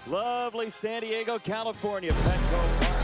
Lovely San Diego, California, Petco Park.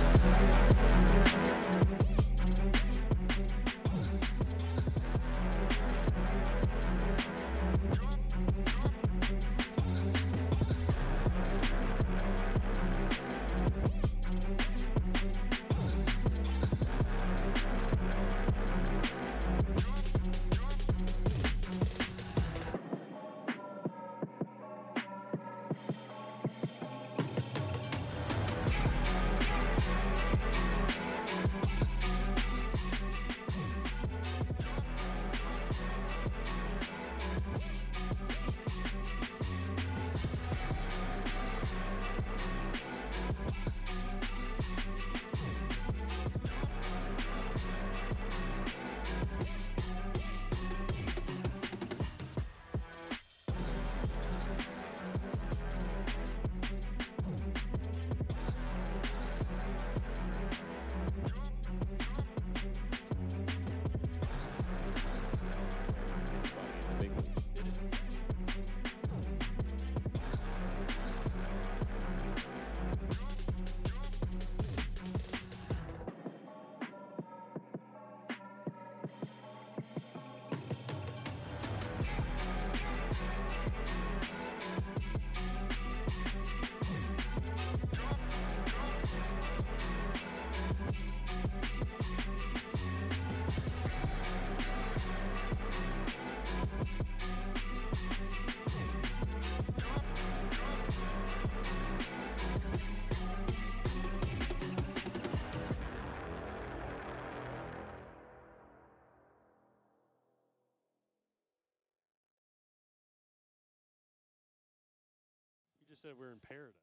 You just said we're in paradise.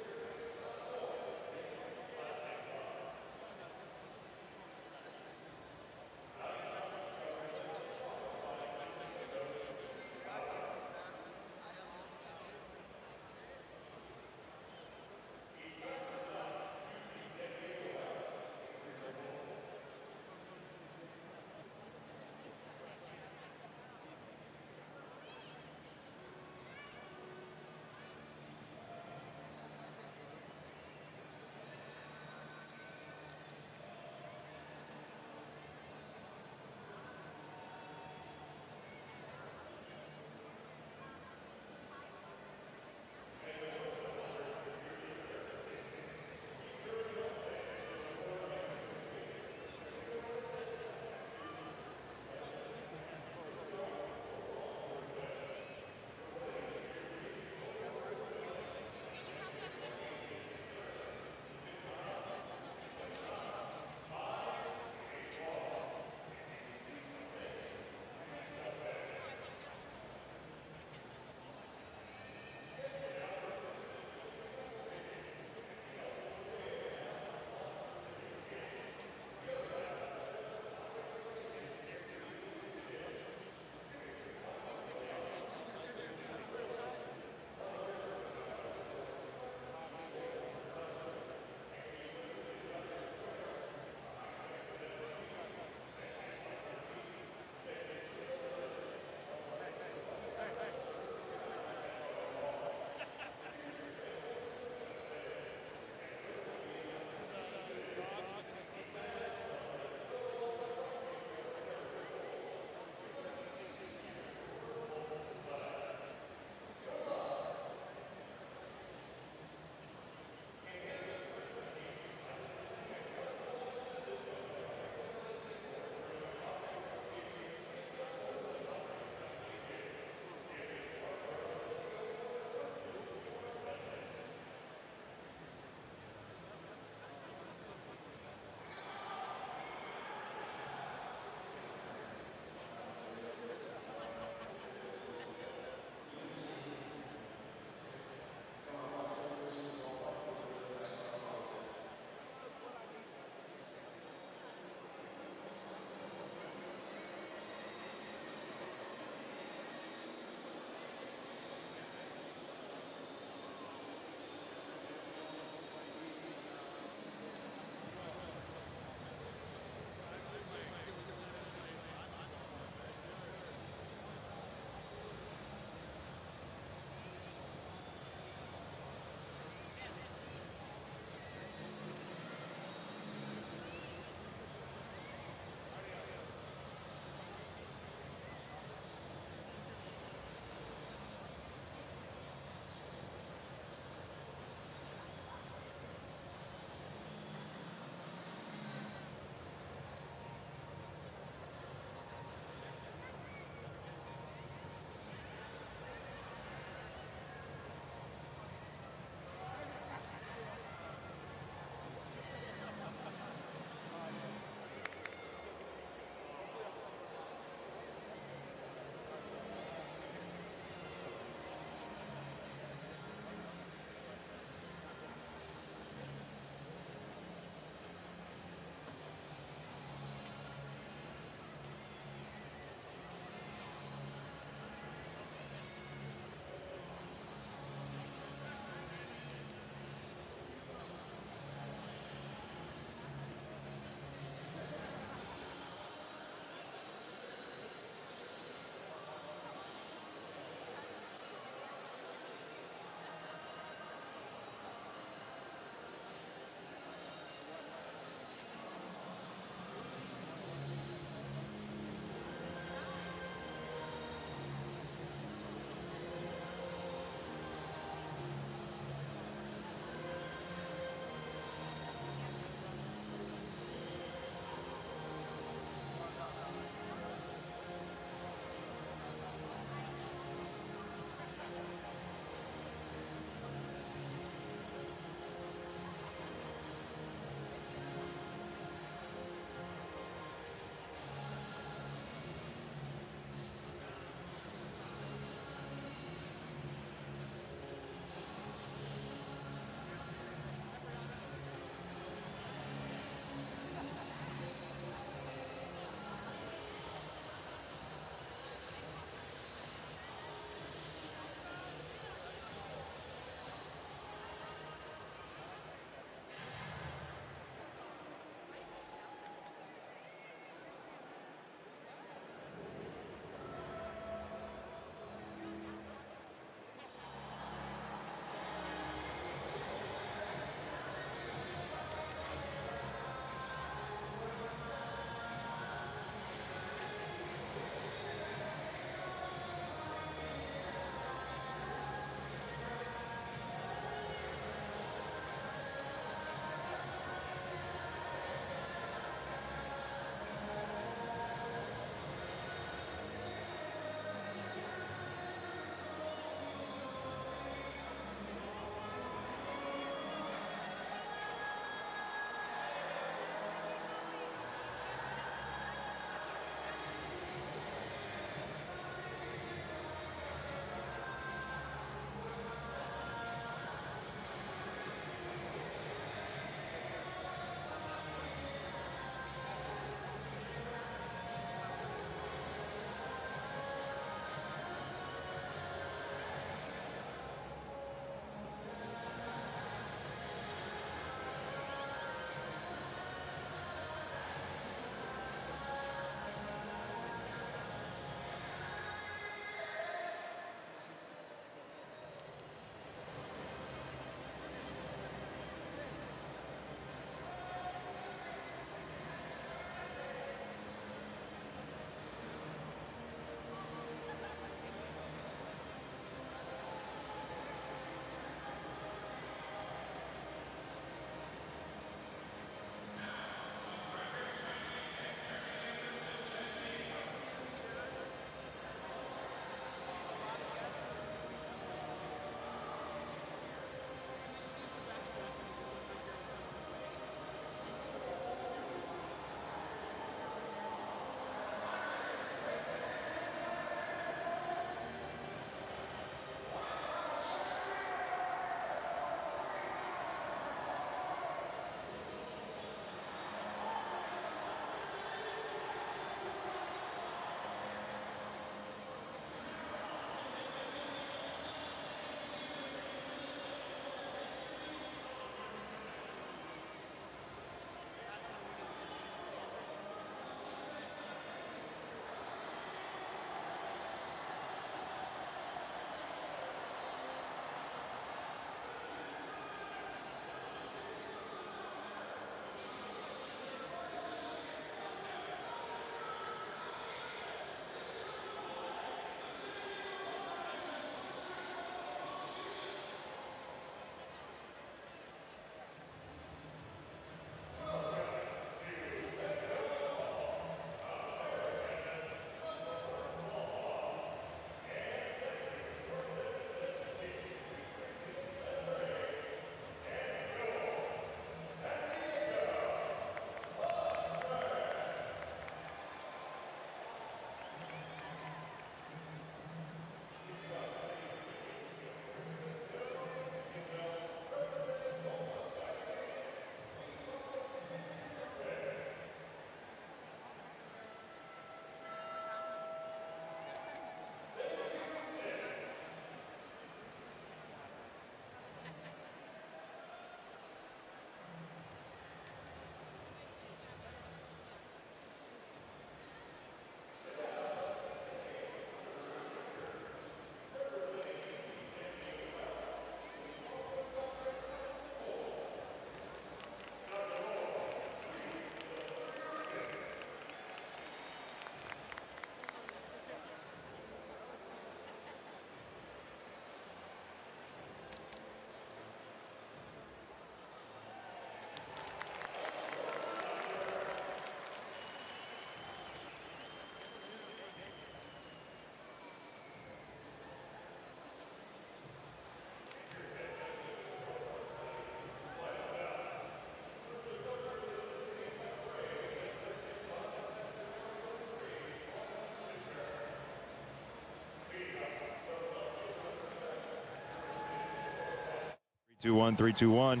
2-1, 3-2-1.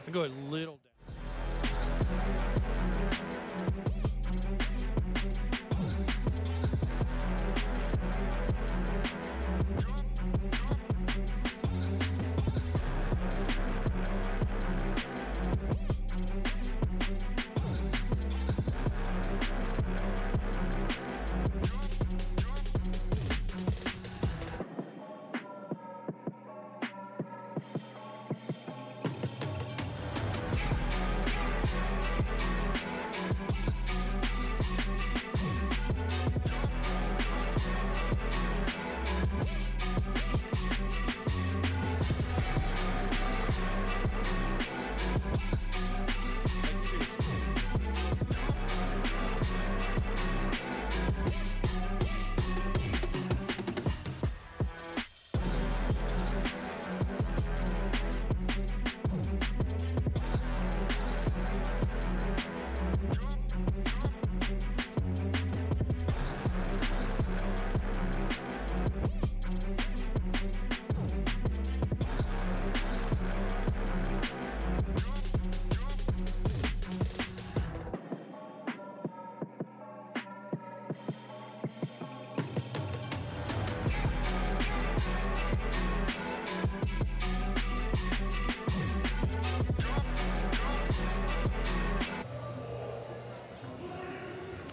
I go a little down.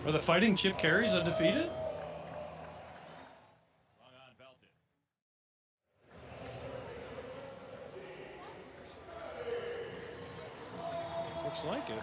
Are the Fighting Chip Carries undefeated? Looks like it.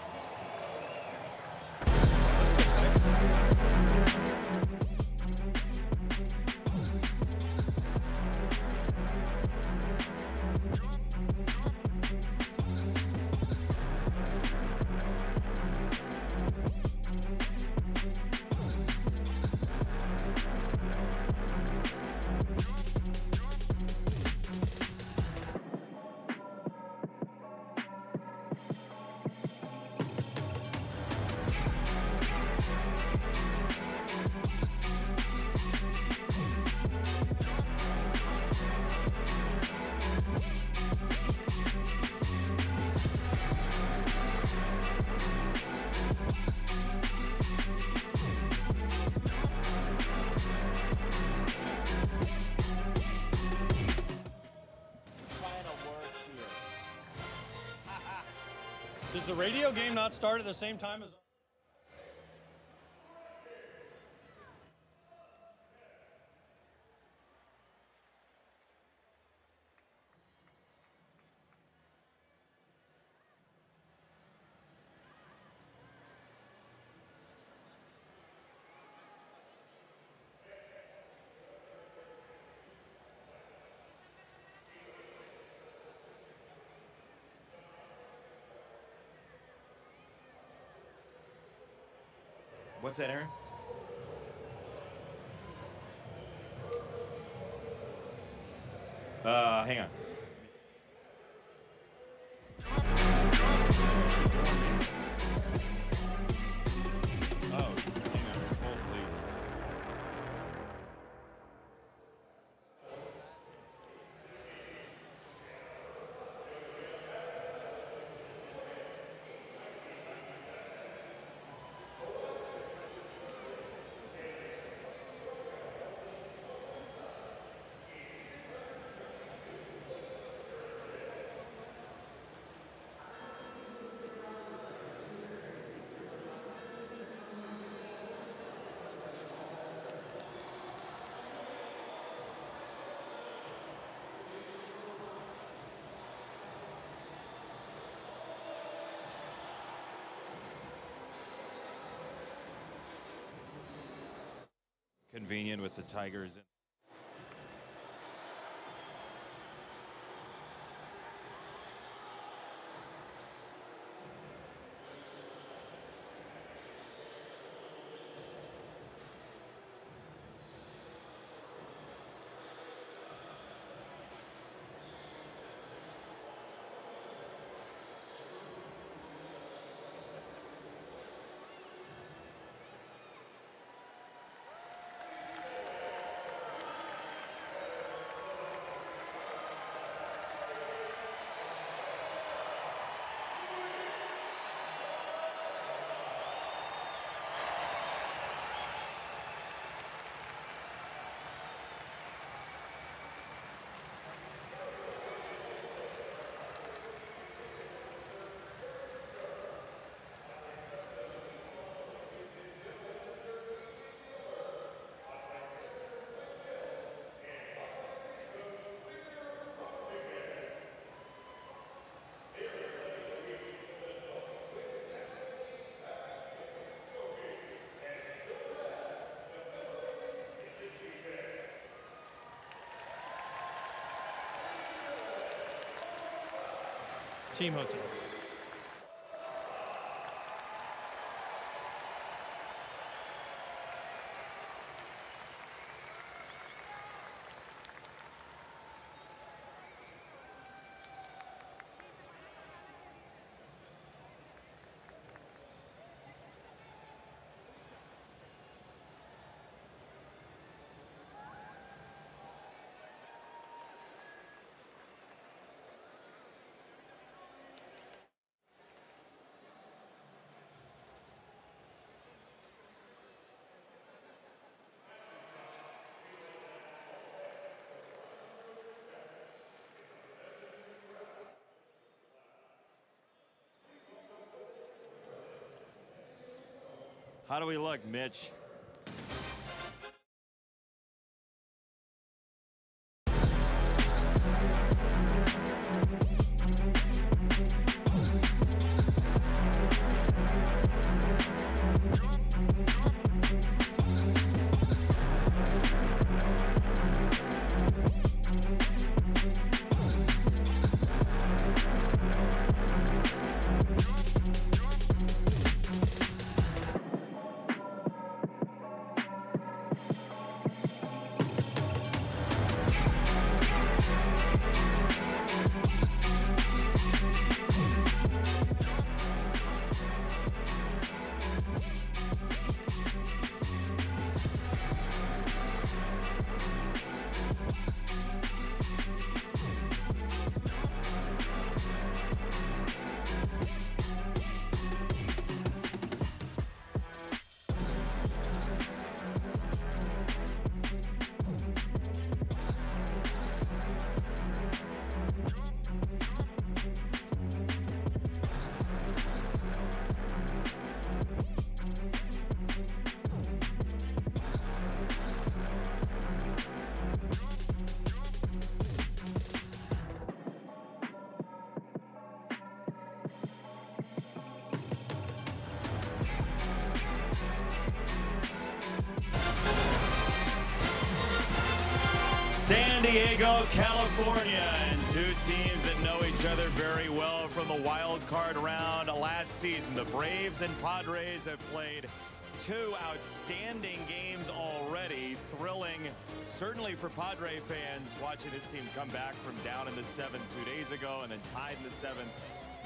Does the radio game not start at the same time as... What's that, Aaron? Hang on. Oh, hang on. Hold, please. Convenient with the Tigers. team hotel. How do we look, Mitch? San Diego, California, and two teams that know each other very well from the wild card round last season. The Braves and Padres have played two outstanding games already. Thrilling, certainly for Padre fans, watching this team come back from down in the seventh 2 days ago and then tied in the seventh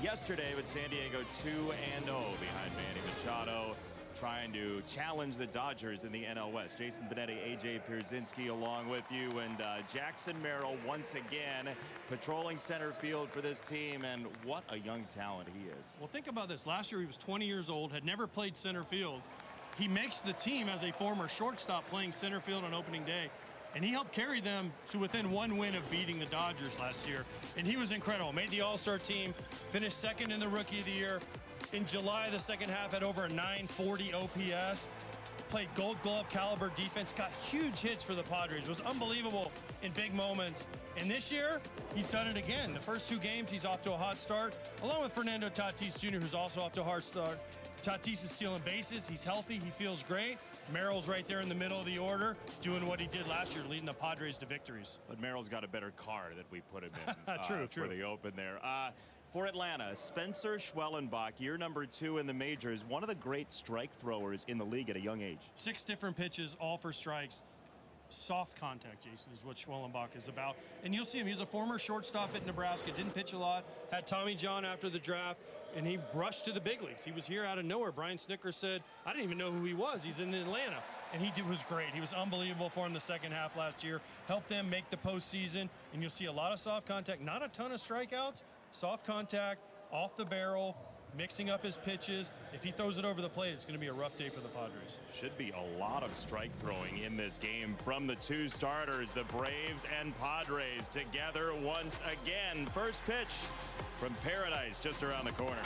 yesterday with San Diego 2-0 behind Manny Machado, trying to challenge the Dodgers in the NL West. Jason Benetti, AJ Pierzynski along with you, and Jackson Merrill once again patrolling center field for this team, and what a young talent he is. Well, think about this. Last year he was 20 years old, had never played center field. He makes the team as a former shortstop playing center field on opening day, and he helped carry them to within one win of beating the Dodgers last year, and he was incredible. Made the All-Star team, finished second in the Rookie of the Year. In July, the second half, had over a 940 OPS, played Gold Glove caliber defense, got huge hits for the Padres, was unbelievable in big moments. And this year, he's done it again. The first two games, he's off to a hot start, along with Fernando Tatis Jr., who's also off to a hard start. Tatis is stealing bases, he's healthy, he feels great. Merrill's right there in the middle of the order, doing what he did last year, leading the Padres to victories. But Merrill's got a better car that we put him in True. for the open there. For Atlanta, Spencer Schwellenbach, year number 2 in the majors, one of the great strike throwers in the league at a young age. 6 different pitches, all for strikes. Soft contact, Jason, is what Schwellenbach is about. And you'll see him. He's a former shortstop at Nebraska, didn't pitch a lot, had Tommy John after the draft, and he rushed to the big leagues. He was here out of nowhere. Brian Snitker said, I didn't even know who he was. He's in Atlanta. And he was great. He was unbelievable for him the second half last year. Helped them make the postseason. And you'll see a lot of soft contact, not a ton of strikeouts. Soft contact, off the barrel, mixing up his pitches. If he throws it over the plate, it's going to be a rough day for the Padres. Should be a lot of strike throwing in this game from the two starters, the Braves and Padres, together once again. First pitch from Paradise just around the corner.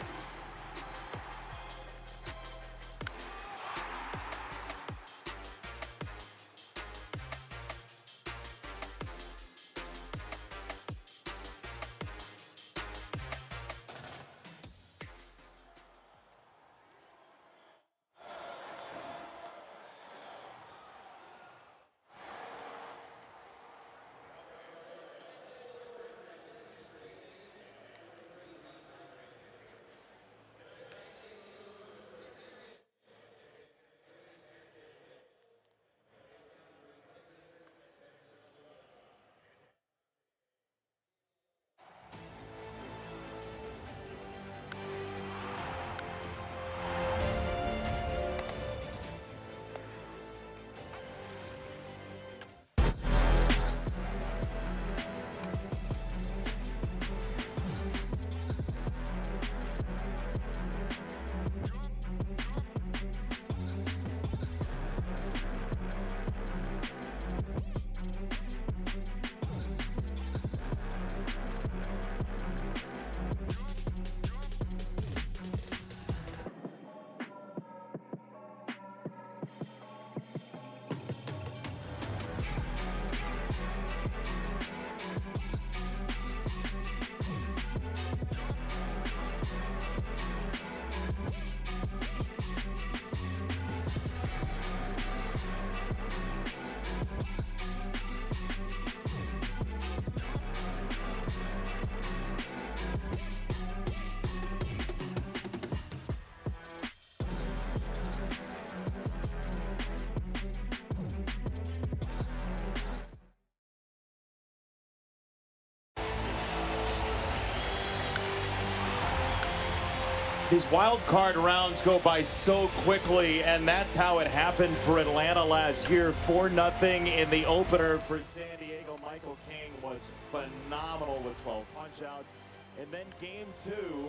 These wild card rounds go by so quickly, and that's how it happened for Atlanta last year. 4-0 in the opener for San Diego. Michael King was phenomenal with 12 punch-outs. And then game 2,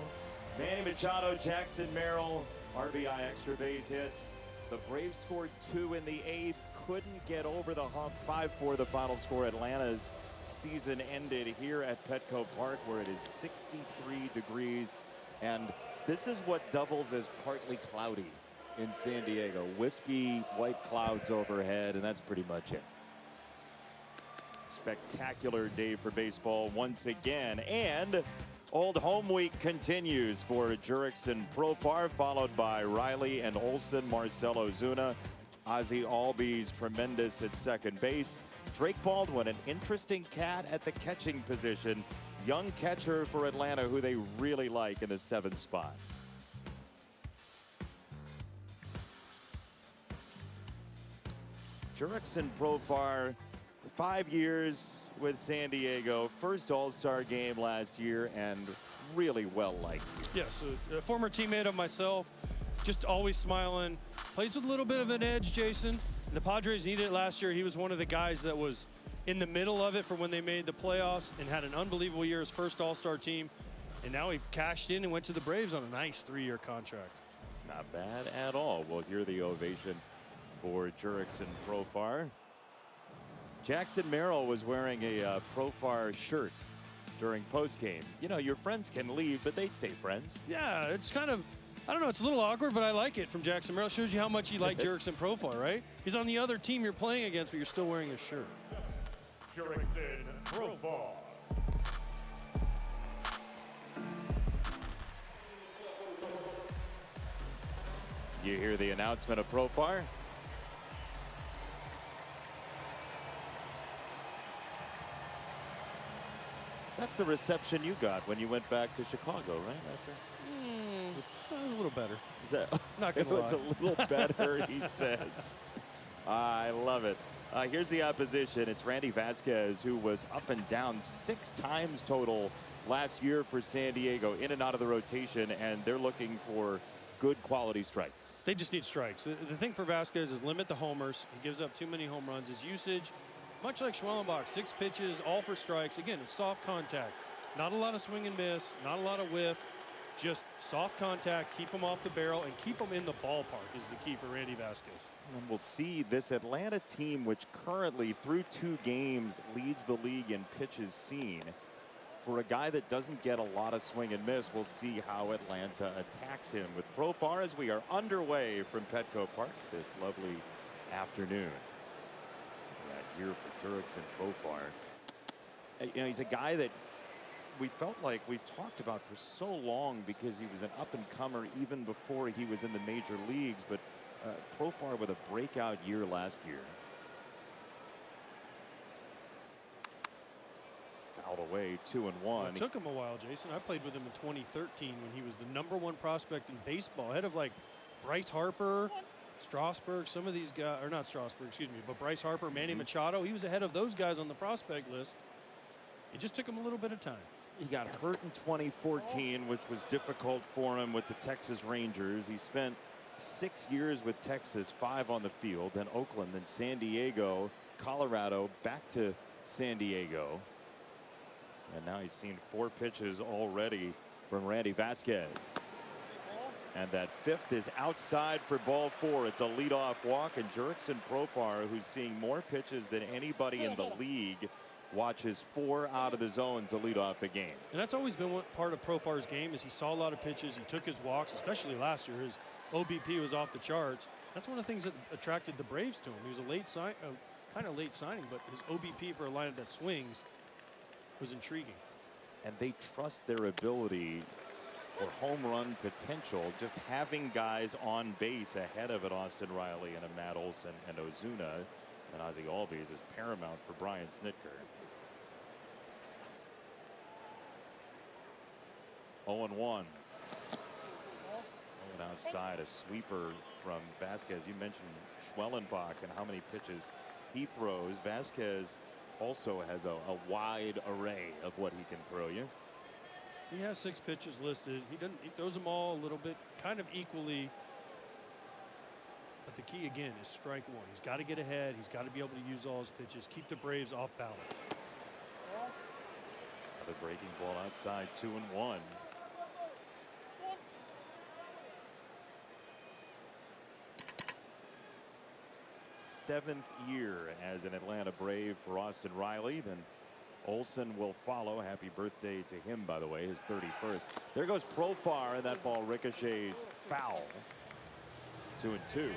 Manny Machado, Jackson Merrill, RBI extra base hits. The Braves scored 2 in the 8th, couldn't get over the hump. 5-4 the final score. Atlanta's season ended here at Petco Park, where it is 63 degrees. And this is what doubles as partly cloudy in San Diego. Wispy white clouds overhead, and that's pretty much it. Spectacular day for baseball once again. And Old Home Week continues for Jurickson Profar, followed by Riley and Olson, Marcell Ozuna, Ozzie Albies tremendous at second base. Drake Baldwin, an interesting cat at the catching position. Young catcher for Atlanta who they really like in the 7th spot. Jurickson Profar, 5 years with San Diego, first All-Star game last year, and really well liked. Yes, a former teammate of myself, just always smiling, plays with a little bit of an edge, Jason. The Padres needed it last year. He was one of the guys that was in the middle of it for when they made the playoffs and had an unbelievable year, his first All-Star team. And now he cashed in and went to the Braves on a nice 3-year contract. It's not bad at all. We'll hear the ovation for Jurickson Profar. Jackson Merrill was wearing a Profar shirt during postgame. You know, your friends can leave, but they stay friends. Yeah, it's kind of, I don't know, it's a little awkward, but I like it from Jackson Merrill. Shows you how much he liked Jurickson Profar, right? He's on the other team you're playing against, but you're still wearing his shirt. Jurickson Profar. You hear the announcement of Profar? That's the reception you got when you went back to Chicago, right? That was a little better. Is that, Not it gonna was lie. a little better, he says. I love it. Here's the opposition. It's Randy Vasquez, who was up and down 6 times total last year for San Diego, in and out of the rotation, and they're looking for good quality strikes. They just need strikes. The thing for Vasquez is limit the homers. He gives up too many home runs. His usage, much like Schwellenbach, 6 pitches, all for strikes. Again, it's soft contact. Not a lot of swing and miss, not a lot of whiff. Just soft contact, keep them off the barrel, and keep them in the ballpark is the key for Randy Vasquez. And we'll see this Atlanta team, which currently through 2 games leads the league in pitches seen. For a guy that doesn't get a lot of swing and miss, we'll see how Atlanta attacks him with Profar as we are underway from Petco Park this lovely afternoon. That year for Jurickson Profar. You know, he's a guy that we felt like we've talked about for so long because he was an up-and-comer even before he was in the major leagues, but Profar with a breakout year last year. Fouled away, 2-1. Well, it took him a while, Jason. I played with him in 2013 when he was the #1 prospect in baseball, ahead of like Bryce Harper, Strasburg, some of these guys, or not Strasburg, excuse me, but Bryce Harper, Manny Machado. He was ahead of those guys on the prospect list. It just took him a little bit of time. He got hurt in 2014, which was difficult for him with the Texas Rangers. He spent 6 years with Texas, 5 on the field, then Oakland, then San Diego, Colorado, back to San Diego. And now he's seen 4 pitches already from Randy Vasquez. And that 5th is outside for ball 4. It's a leadoff walk, and Jurickson Profar, who's seeing more pitches than anybody in the league, watches 4 out of the zone to lead off the game. And that's always been part of Profar's game, is he saw a lot of pitches. He took his walks, especially last year. His OBP was off the charts. That's one of the things that attracted the Braves to him. He was a late kind of late signing, but his OBP for a lineup that swings was intriguing. And they trust their ability for home run potential, just having guys on base ahead of it. Austin Riley and a Matt Olson and Ozuna and Ozzie Albies is paramount for Brian Snitker. 0-1. Outside, a sweeper from Vasquez. You mentioned Schwellenbach and how many pitches he throws. Vasquez also has a wide array of what he can throw you. He has 6 pitches listed. He throws them all a little bit, kind of equally. But the key again is strike one. He's got to get ahead. He's got to be able to use all his pitches. Keep the Braves off balance. Another breaking ball outside, 2-1. Seventh year as an Atlanta Brave for Austin Riley. Then Olson will follow. Happy birthday to him, by the way, his 31st. There goes Profar, and that ball ricochets foul. 2-2.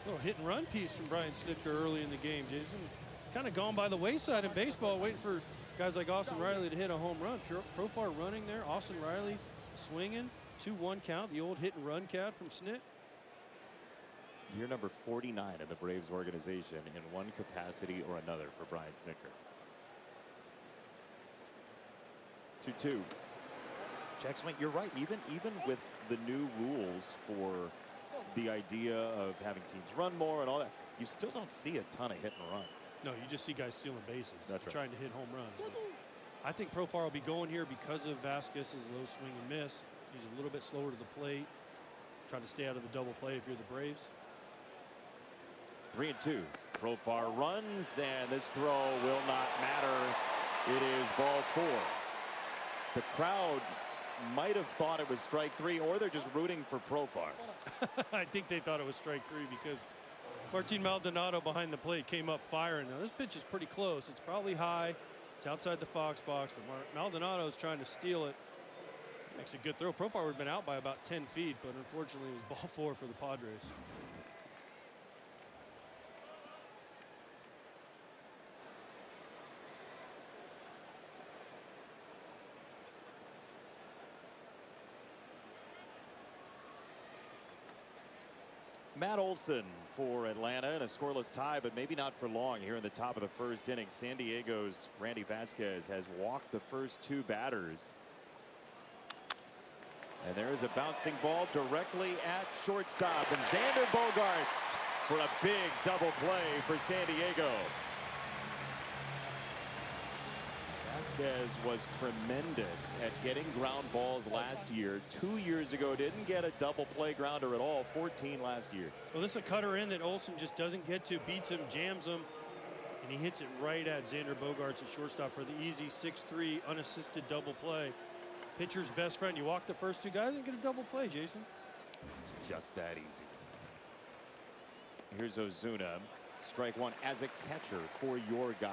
Little hit and run piece from Brian Snitker early in the game, Jason. Kind of gone by the wayside in baseball, waiting for guys like Austin Riley to hit a home run. Profar running there, Austin Riley swinging. 2-1 count, the old hit and run cat from Snit. Year number 49 in the Braves organization in one capacity or another for Brian Snitker. 2-2. Jack Swing, you're right. Even with the new rules for the idea of having teams run more and all that, you still don't see a ton of hit and run. No, you just see guys stealing bases. That's right. Trying to hit home runs. But I think Profar will be going here because of Vasquez's low swing and miss. He's a little bit slower to the plate. Try to stay out of the double play if you're the Braves. 3-2. Profar runs, and this throw will not matter. It is ball 4. The crowd might have thought it was strike 3, or they're just rooting for Profar. I think they thought it was strike 3 because Martin Maldonado behind the plate came up firing. Now this pitch is pretty close. It's probably high. It's outside the Fox box, but Maldonado is trying to steal it. Makes a good throw. Profar would have been out by about 10 feet, but unfortunately it was ball 4 for the Padres. Matt Olson for Atlanta in a scoreless tie, but maybe not for long here in the top of the first inning. San Diego's Randy Vasquez has walked the first 2 batters. And there is a bouncing ball directly at shortstop, and Xander Bogaerts for a big double play for San Diego. Vasquez was tremendous at getting ground balls last year. 2 years ago, didn't get a double play grounder at all. 14 last year. Well, this is a cutter in that Olson just doesn't get to, beats him, jams him, and he hits it right at Xander Bogaerts at shortstop for the easy 6-3 unassisted double play. Pitcher's best friend. You walk the first 2 guys and get a double play, Jason. It's just that easy. Here's Ozuna. Strike 1 as a catcher for your guy.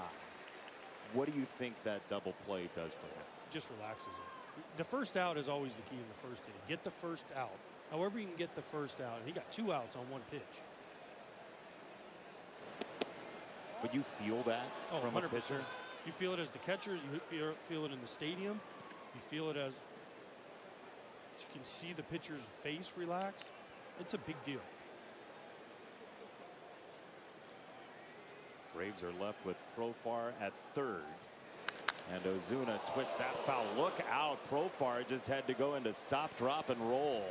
What do you think that double play does for him? Just relaxes him. The first out is always the key in the first inning. Get the first out. However you can get the first out. He got 2 outs on 1 pitch. But you feel that from 100%. a pitcher? You feel it as the catcher. You feel it in the stadium. You feel it as you can see the pitcher's face relax. It's a big deal. Braves are left with Profar at third. And Ozuna twists that foul. Look out. Profar just had to go into stop, drop, and roll.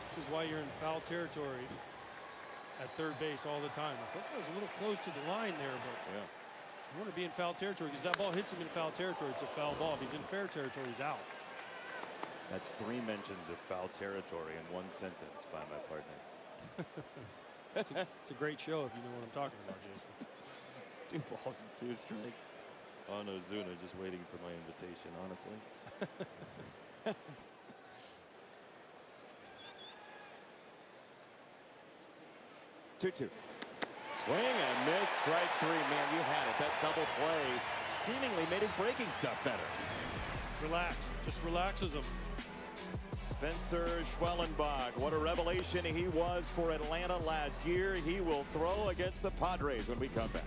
This is why you're in foul territory at third base all the time. Profar's a little close to the line there, but yeah, you want to be in foul territory because that ball hits him in foul territory. It's a foul ball. If he's in fair territory, he's out. That's 3 mentions of foul territory in 1 sentence by my partner. It's a great show if you know what I'm talking about, Jason. It's 2 balls and 2 strikes on Ozuna, just waiting for my invitation, honestly. 2-2. Swing and a miss. Strike 3. Man, you had it. That double play seemingly made his breaking stuff better. Relax. Just relaxes him. Spencer Schwellenbach, what a revelation he was for Atlanta last year. He will throw against the Padres when we come back.